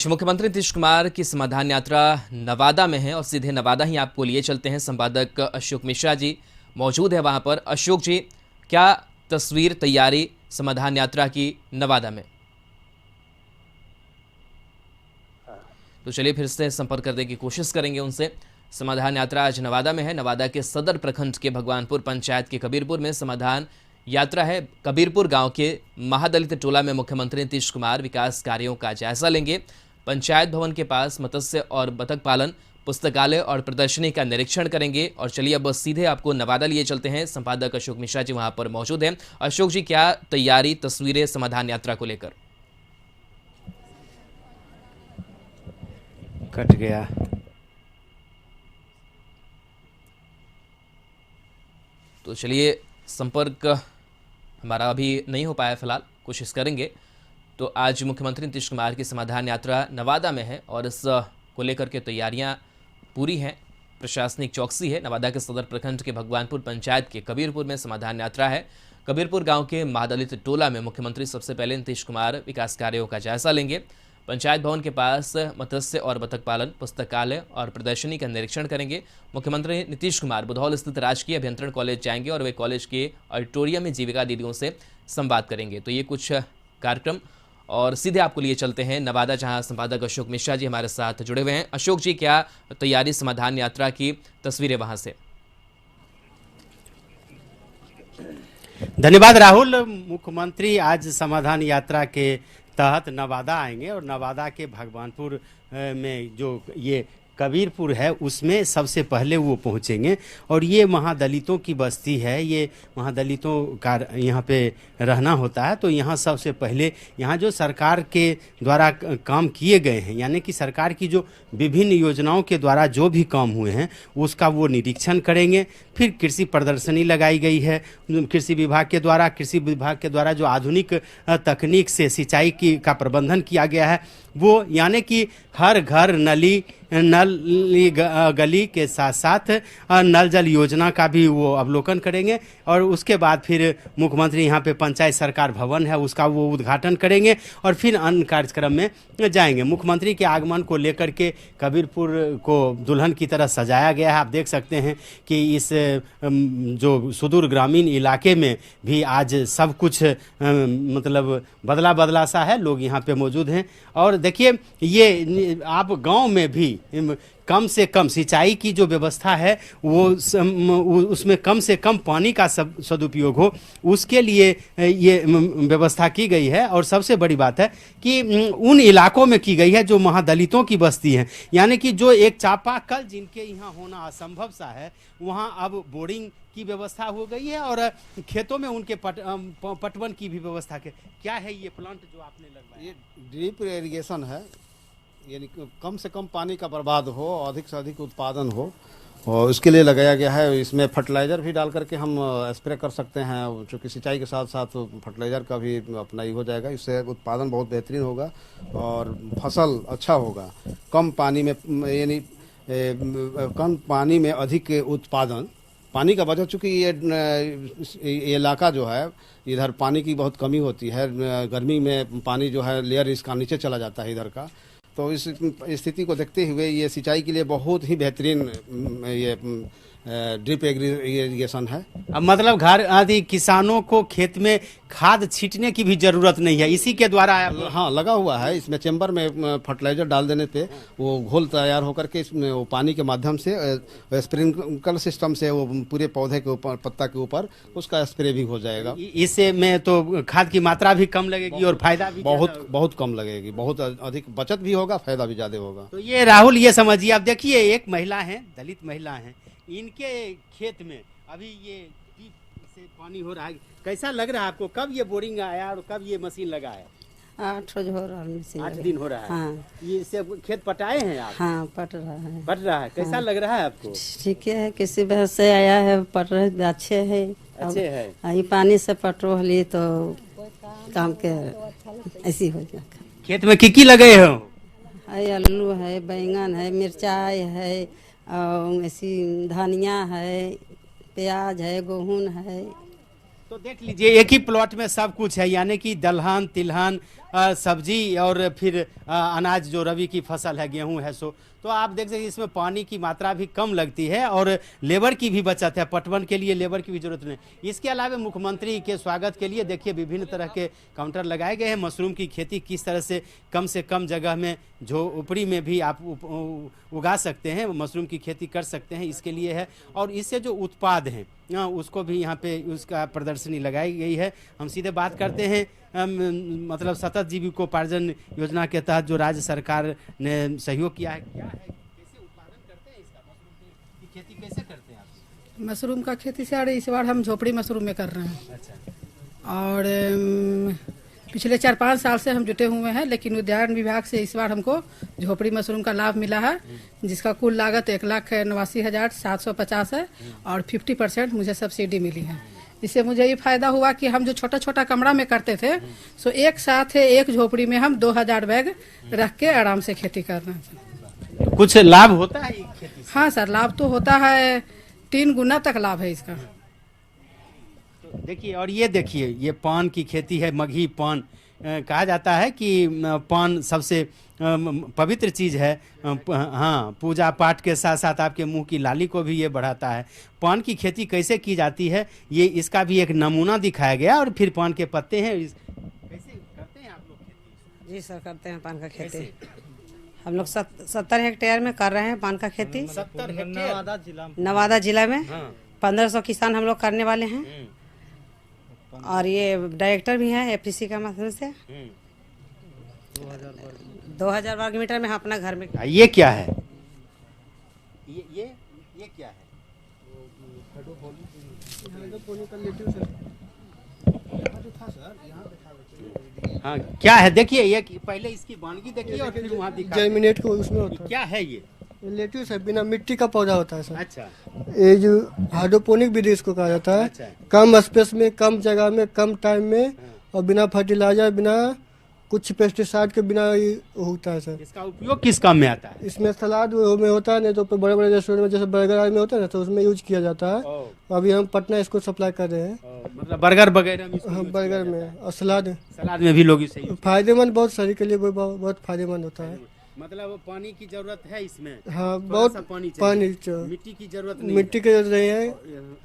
मुख्यमंत्री नीतीश कुमार की समाधान यात्रा नवादा में है और सीधे नवादा ही आपको लिए चलते हैं। संपादक अशोक मिश्रा जी मौजूद है वहां पर। अशोक जी, क्या तस्वीर तैयारी समाधान यात्रा की नवादा में? तो चलिए फिर से संपर्क करने की कोशिश करेंगे उनसे। समाधान यात्रा आज नवादा में है। नवादा के सदर प्रखंड के भगवानपुर पंचायत के कबीरपुर में समाधान यात्रा है। कबीरपुर गांव के महादलित टोला में मुख्यमंत्री नीतीश कुमार विकास कार्यों का जायजा लेंगे। पंचायत भवन के पास मत्स्य और बतख पालन, पुस्तकालय और प्रदर्शनी का निरीक्षण करेंगे। और चलिए अब सीधे आपको नवादा लिए चलते हैं। संपादक अशोक मिश्रा जी वहां पर मौजूद हैं। अशोक जी, क्या तैयारी तस्वीरें समाधान यात्रा को लेकर? कट गया। तो चलिए, संपर्क हमारा अभी नहीं हो पाया फिलहाल, कोशिश करेंगे। तो आज मुख्यमंत्री नीतीश कुमार की समाधान यात्रा नवादा में है और इस को लेकर के तैयारियां पूरी हैं। प्रशासनिक चौकसी है। नवादा के सदर प्रखंड के भगवानपुर पंचायत के कबीरपुर में समाधान यात्रा है। कबीरपुर गांव के महादलित टोला में मुख्यमंत्री सबसे पहले नीतीश कुमार विकास कार्यों का जायजा लेंगे। पंचायत भवन के पास मत्स्य और बतख पालन, पुस्तकालय और प्रदर्शनी का निरीक्षण करेंगे। मुख्यमंत्री नीतीश कुमार बुधौल स्थित राजकीय अभियंत्रण कॉलेज जाएंगे और वे कॉलेज के ऑडिटोरियम में जीविका दीदियों से संवाद करेंगे। तो ये कुछ कार्यक्रम, और सीधे आपको लिए चलते हैं नवादा, जहां संपादक अशोक मिश्रा जी हमारे साथ जुड़े हुए हैं। अशोक जी, क्या तैयारी समाधान यात्रा की तस्वीरें वहां से? धन्यवाद राहुल। मुख्यमंत्री आज समाधान यात्रा के तहत नवादा आएंगे और नवादा के भगवानपुर में जो ये कबीरपुर है उसमें सबसे पहले वो पहुंचेंगे। और ये महादलितों की बस्ती है, ये महादलितों का यहाँ पे रहना होता है। तो यहाँ सबसे पहले यहाँ जो सरकार के द्वारा काम किए गए हैं, यानी कि सरकार की जो विभिन्न योजनाओं के द्वारा जो भी काम हुए हैं उसका वो निरीक्षण करेंगे। फिर कृषि प्रदर्शनी लगाई गई है कृषि विभाग के द्वारा जो आधुनिक तकनीक से सिंचाई का प्रबंधन किया गया है वो, यानी कि हर घर नली गली के साथ साथ नल जल योजना का भी वो अवलोकन करेंगे। और उसके बाद फिर मुख्यमंत्री यहाँ पे पंचायत सरकार भवन है उसका वो उद्घाटन करेंगे और फिर अन्य कार्यक्रम में जाएंगे। मुख्यमंत्री के आगमन को लेकर के कबीरपुर को दुल्हन की तरह सजाया गया है। आप देख सकते हैं कि इस जो सुदूर ग्रामीण इलाके में भी आज सब कुछ मतलब बदला सा है। लोग यहाँ पे मौजूद हैं और देखिए, ये आप गांव में भी कम से कम सिंचाई की जो व्यवस्था है वो उसमें कम से कम पानी का सदुपयोग हो, उसके लिए ये व्यवस्था की गई है। और सबसे बड़ी बात है कि उन इलाकों में की गई है जो महादलितों की बस्ती है, यानी कि जो एक चापाकल जिनके यहाँ होना असंभव सा है वहाँ अब बोरिंग की व्यवस्था हो गई है और खेतों में उनके पटवन की भी व्यवस्था के। क्या है ये प्लांट जो आपने लगवाया? ये ड्रिप इरिगेशन है, यानी कम से कम पानी का बर्बाद हो, अधिक से अधिक उत्पादन हो, और उसके लिए लगाया गया है। इसमें फर्टिलाइज़र भी डाल करके हम स्प्रे कर सकते हैं, चूँकि सिंचाई के साथ साथ फर्टिलाइज़र का भी अपना ही हो जाएगा। इससे उत्पादन बहुत बेहतरीन होगा और फसल अच्छा होगा। कम पानी में यानी कम पानी में अधिक उत्पादन, पानी का बचत। चूँकि ये इलाका जो है इधर पानी की बहुत कमी होती है, गर्मी में पानी जो है लेयर इसका नीचे चला जाता है इधर का। तो इस स्थिति को देखते हुए ये सिंचाई के लिए बहुत ही बेहतरीन ये ड्रिप इरिगेशन है। अब मतलब घर आदि किसानों को खेत में खाद छींटने की भी जरूरत नहीं है, इसी के द्वारा हाँ लगा हुआ है। इसमें चेंबर में फर्टिलाइजर डाल देने पे वो घोल तैयार होकर के इसमें वो पानी के माध्यम से स्प्रिंकलर सिस्टम से वो पूरे पौधे के ऊपर, पत्ता के ऊपर उसका स्प्रे भी हो जाएगा। इससे में तो खाद की मात्रा भी कम लगेगी और फायदा भी बहुत कम लगेगी, बहुत अधिक बचत भी होगा, फायदा भी ज्यादा होगा। तो ये राहुल, ये समझिए, आप देखिए एक महिला है, दलित महिला है, इनके खेत में अभी ये डीप से पानी हो रहा है। कैसा लग रहा है आपको? कब ये बोरिंग आया और कब ये मशीन लगा है? 8 रोज हो रहा है, 8 दिन हो रहा है। हाँ। ये सब खेत पटाए हैं आप? हाँ, पट रहा है। पट रहा है। कैसा लग रहा है आपको? ठीक है, किसी वजह से आया है, पट रहे अच्छे है। अच्छे है। ये पानी से पटो ली तो काम के ऐसी हो जाए। खेत में की लगे हो? है आलू है, बैंगन है, मिर्चाई है, और ऐसी धनिया है, प्याज है, गेहूं है। तो देख लीजिए, एक ही प्लॉट में सब कुछ है, यानी कि दलहन तिलहन सब्जी और फिर अनाज जो रबी की फसल है, गेहूं है, सो तो आप देख सकते हैं इसमें पानी की मात्रा भी कम लगती है और लेबर की भी बचत है, पटवन के लिए लेबर की भी जरूरत नहीं। इसके अलावा मुख्यमंत्री के स्वागत के लिए देखिए विभिन्न तरह के काउंटर लगाए गए हैं। मशरूम की खेती किस तरह से कम जगह में झोपड़ी में भी आप उगा सकते हैं, मशरूम की खेती कर सकते हैं, इसके लिए है। और इससे जो उत्पाद हैं उसको भी यहाँ पे उसका प्रदर्शनी लगाई गई है। हम सीधे बात करते हैं मतलब सतत जीविकोपार्जन योजना के तहत जो राज्य सरकार ने सहयोग किया है, क्या है, कैसे उत्पादन करते हैं इसका, मशरूम की खेती कैसे करते हैं आप? मशरूम का खेती सर इस बार हम झोपड़ी मशरूम में कर रहे हैं। अच्छा। और पिछले 4-5 साल से हम जुटे हुए हैं, लेकिन उद्यान विभाग से इस बार हमको झोपड़ी मशरूम का लाभ मिला है, जिसका कुल लागत 1,89,750 है और 50% मुझे सब्सिडी मिली है। इससे मुझे ये फायदा हुआ कि हम जो छोटा छोटा कमरा में करते थे, सो एक साथ एक झोपड़ी में हम 2000 बैग रख के आराम से खेती कर रहे हैं। कुछ लाभ होता है खेती से? हाँ सर, लाभ तो होता है, 3 गुना तक लाभ है इसका। तो देखिए, और ये देखिए, ये पान की खेती है, मगही पान कहा जाता है कि पान सबसे पवित्र चीज़ है। हाँ, पूजा पाठ के साथ साथ आपके मुंह की लाली को भी ये बढ़ाता है। पान की खेती कैसे की जाती है, ये इसका भी एक नमूना दिखाया गया। और फिर पान के पत्ते हैं, कैसे करते हैं आप लोग खेती? जी सर, करते हैं पान का खेती। हम लोग 70 हेक्टेयर में कर रहे हैं पान का खेती। 70 हेक्टेयर नवादा जिला में हाँ। 1500 किसान हम लोग करने वाले हैं। और ये डायरेक्टर भी हैं एफपीसी का माध्यम से। 2000 वर्ग मीटर में हम अपना घर में। ये क्या है, ये क्या है? हाँ, क्या है देखिए, ये पहले इसकी वानगी देखिए और फिर वहाँ दिखा। जर्मिनेट को उसमें होता क्या है ये? है, लेट्यूस है, बिना मिट्टी का पौधा होता है सर। अच्छा ये जो हाइड्रोपोनिक विधि इसको कहा जाता है। अच्छा। कम स्पेस में, कम जगह में, कम टाइम में और बिना फर्टिलाइजर, बिना कुछ पेस्टिसाइड के बिना ये होता है सर। इसका उपयोग किस काम में आता है? इसमें सलाद में होता है, नहीं तो बड़े बड़े रेस्टोरेंट में जैसे बर्गर में होता है ना, तो उसमें यूज किया जाता है। अभी हम पटना इसको सप्लाई कर रहे हैं। मतलब बर्गर वगैरह में इसको हम use बर्गर किया में जाता और सलाद है। सलाद में भी लोग इसे use फायदेमंद, बहुत शरीर के लिए बहुत फायदेमंद होता है। मतलब पानी की जरूरत है इसमें? हाँ, थोड़ा बहुत सा पानी पानी चाहिए। मिट्टी की जरूरत नहीं मिट्टी की जरूरत नहीं है, है।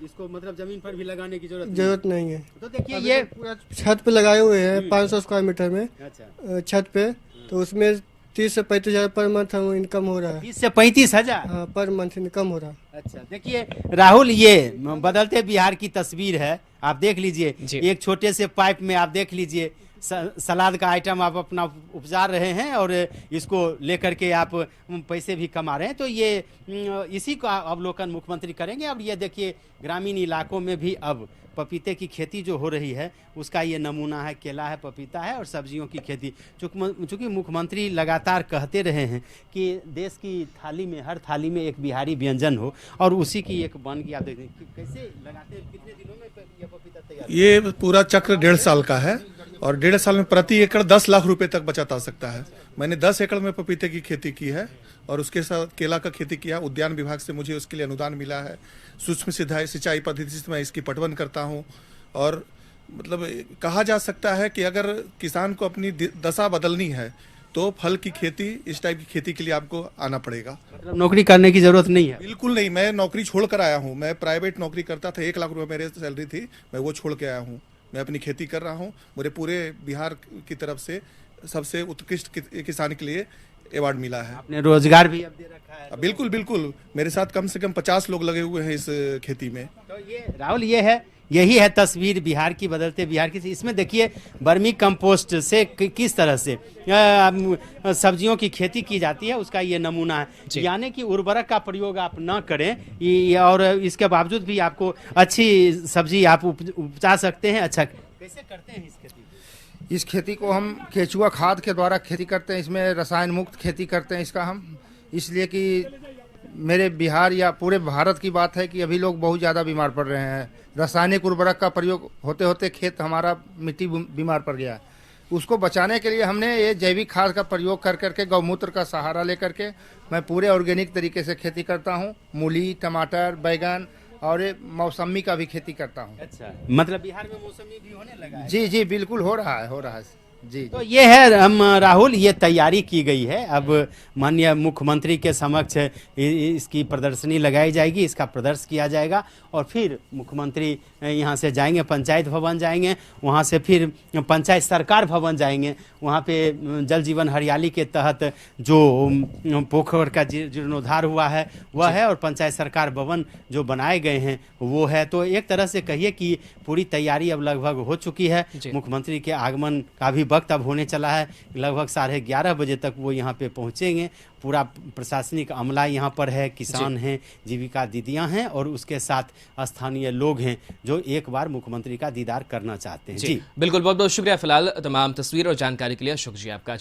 इसको मतलब जमीन पर भी लगाने की जरूरत नहीं है। तो देखिए ये पूरा छत पे लगाए हुए हैं 500 स्क्वायर मीटर में अच्छा छत पे, तो उसमें 30 से 35 हजार पर मंथ हम इनकम हो रहा है। 30 से 35,000। हाँ, पर मंथ इनकम हो रहा है। अच्छा, देखिए राहुल, ये बदलते बिहार की तस्वीर है, आप देख लीजिए। एक छोटे से पाइप में आप देख लीजिए सलाद का आइटम आप अपना उपजा रहे हैं और इसको लेकर के आप पैसे भी कमा रहे हैं। तो ये इसी का अवलोकन मुख्यमंत्री करेंगे। अब ये देखिए ग्रामीण इलाकों में भी अब पपीते की खेती जो हो रही है उसका ये नमूना है। केला है, पपीता है और सब्जियों की खेती। चूँकि मुख्यमंत्री लगातार कहते रहे हैं कि देश की थाली में, हर थाली में एक बिहारी व्यंजन हो, और उसी की एक वानगी आप देखते हैं। कैसे लगाते हैं, कितने दिनों में ये पपीता तैयार? ये पूरा चक्र 1.5 साल का है और 1.5 साल में प्रति एकड़ 10 लाख रुपए तक बचत आ सकता है। मैंने 10 एकड़ में पपीते की खेती की है और उसके साथ केला का खेती किया। उद्यान विभाग से मुझे उसके लिए अनुदान मिला है। सूक्ष्म सिंचाई पद्धति से मैं इसकी पटवन करता हूँ। और मतलब कहा जा सकता है कि अगर किसान को अपनी दशा बदलनी है तो फल की खेती, इस टाइप की खेती के लिए आपको आना पड़ेगा। मतलब नौकरी करने की जरूरत नहीं है? बिल्कुल नहीं, मैं नौकरी छोड़ कर आया हूँ। मैं प्राइवेट नौकरी करता था, 1 लाख रुपए मेरे सैलरी थी, मैं वो छोड़ के आया हूँ। मैं अपनी खेती कर रहा हूँ। मुझे पूरे बिहार की तरफ से सबसे उत्कृष्ट किसान के लिए अवार्ड मिला है। आपने रोजगार भी अब दे रखा है? बिल्कुल बिल्कुल, मेरे साथ कम से कम 50 लोग लगे हुए हैं इस खेती में। तो ये राहुल, यही है तस्वीर बिहार की, बदलते बिहार की। इसमें देखिए वर्मी कंपोस्ट से किस तरह से सब्जियों की खेती की जाती है, उसका ये नमूना है। यानी कि उर्वरक का प्रयोग आप ना करें और इसके बावजूद भी आपको अच्छी सब्जी आप उपजा सकते हैं। अच्छा, कैसे करते हैं इस खेती? इस खेती को हम केचुआ खाद के द्वारा खेती करते हैं। इसमें रसायन मुक्त खेती करते हैं इसका हम, इसलिए कि मेरे बिहार या पूरे भारत की बात है कि अभी लोग बहुत ज़्यादा बीमार पड़ रहे हैं। रासायनिक उर्वरक का प्रयोग होते होते खेत हमारा मिट्टी बीमार पड़ गया। उसको बचाने के लिए हमने ये जैविक खाद का प्रयोग कर करके, गौमूत्र का सहारा लेकर के मैं पूरे ऑर्गेनिक तरीके से खेती करता हूँ। मूली, टमाटर, बैगन और ये मौसमी का भी खेती करता हूँ। अच्छा, मतलब बिहार में मौसमी भी होने लगा है? जी जी, बिल्कुल हो रहा है। जी तो ये है हम राहुल, ये तैयारी की गई है। अब माननीय मुख्यमंत्री के समक्ष इसकी प्रदर्शनी लगाई जाएगी, इसका प्रदर्शन किया जाएगा और फिर मुख्यमंत्री यहाँ से जाएंगे, पंचायत भवन जाएंगे, वहाँ से फिर पंचायत सरकार भवन जाएंगे। वहाँ पे जल जीवन हरियाली के तहत जो पोखर का जीर्णोद्धार हुआ है वह है और पंचायत सरकार भवन जो बनाए गए हैं वो है। तो एक तरह से कहिए कि पूरी तैयारी अब लगभग हो चुकी है। मुख्यमंत्री के आगमन का भी वक्त अब होने चला है, लगभग 11:30 बजे तक वो यहाँ पे पहुँचेंगे। पूरा प्रशासनिक अमला यहाँ पर है, किसान हैं, जीविका दीदियाँ हैं और उसके साथ स्थानीय लोग हैं जो एक बार मुख्यमंत्री का दीदार करना चाहते हैं। जी बिल्कुल, बहुत बहुत शुक्रिया फिलहाल तमाम तस्वीर और जानकारी के लिए अशोक जी आपका।